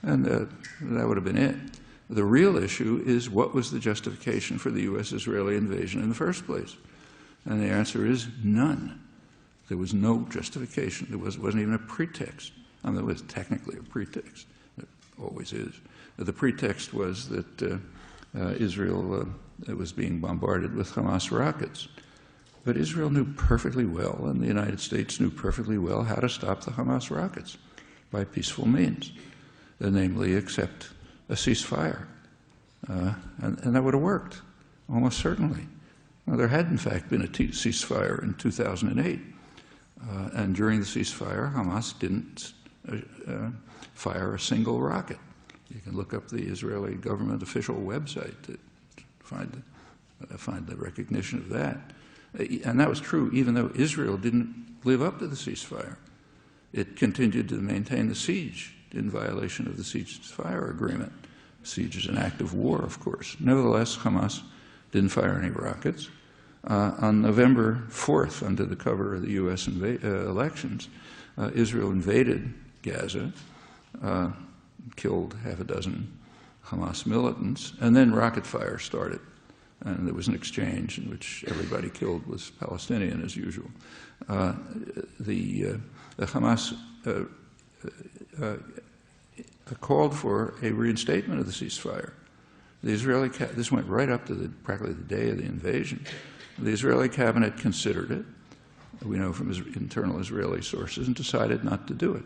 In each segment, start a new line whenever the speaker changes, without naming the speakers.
And that would have been it. The real issue is, what was the justification for the U.S.-Israeli invasion in the first place? And the answer is none. There was no justification. There wasn't even a pretext. I mean, there was technically a pretext. It always is. The pretext was that Israel was being bombarded with Hamas rockets. But Israel knew perfectly well, and the United States knew perfectly well, how to stop the Hamas rockets by peaceful means, namely accept a ceasefire. And that would have worked, almost certainly. Now, there had, in fact, been a ceasefire in 2008. And during the ceasefire, Hamas didn't fire a single rocket. You can look up the Israeli government official website to find the recognition of that. And that was true even though Israel didn't live up to the ceasefire. It continued to maintain the siege in violation of the ceasefire agreement. Siege is an act of war, of course. Nevertheless, Hamas didn't fire any rockets. On November 4th, under the cover of the U.S. elections, Israel invaded Gaza, killed half a dozen Hamas militants, and then rocket fire started. And there was an exchange in which everybody killed was Palestinian, as usual. The Hamas called for a reinstatement of the ceasefire. The Israeli this went right up to practically the day of the invasion. The Israeli cabinet considered it, we know from internal Israeli sources, and decided not to do it.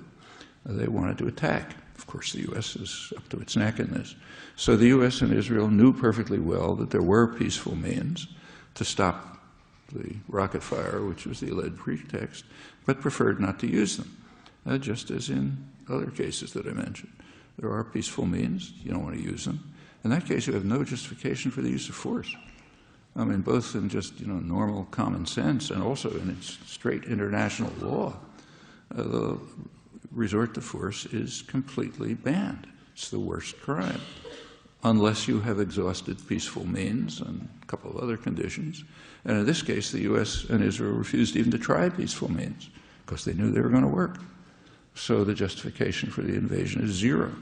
They wanted to attack. Of course, the U.S. is up to its neck in this. So the U.S. and Israel knew perfectly well that there were peaceful means to stop the rocket fire, which was the alleged pretext, but preferred not to use them, just as in other cases that I mentioned. There are peaceful means. You don't want to use them. In that case, you have no justification for the use of force. I mean, both in just normal common sense and also in its straight international law. The resort to force is completely banned. It's the worst crime, unless you have exhausted peaceful means and a couple of other conditions. And in this case, the U.S. and Israel refused even to try peaceful means because they knew they were going to work. So the justification for the invasion is zero.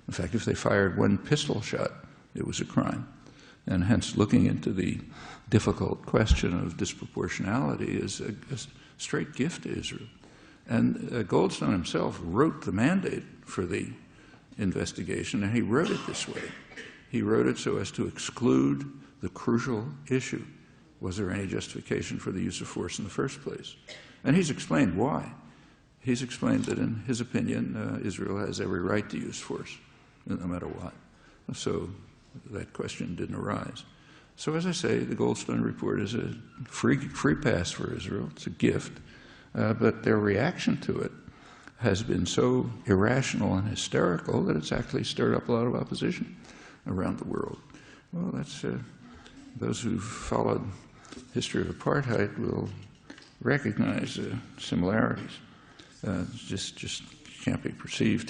In fact, if they fired one pistol shot, it was a crime. And hence, looking into the difficult question of disproportionality is a straight gift to Israel. And Goldstone himself wrote the mandate for the investigation, and he wrote it this way. He wrote it so as to exclude the crucial issue. Was there any justification for the use of force in the first place? And he's explained why. He's explained that, in his opinion, Israel has every right to use force, no matter what. So that question didn't arise. So as I say, the Goldstone report is a free pass for Israel. It's a gift. But their reaction to it has been so irrational and hysterical that it's actually stirred up a lot of opposition around the world. Well, that's those who've followed history of apartheid will recognize similarities. Just can't be perceived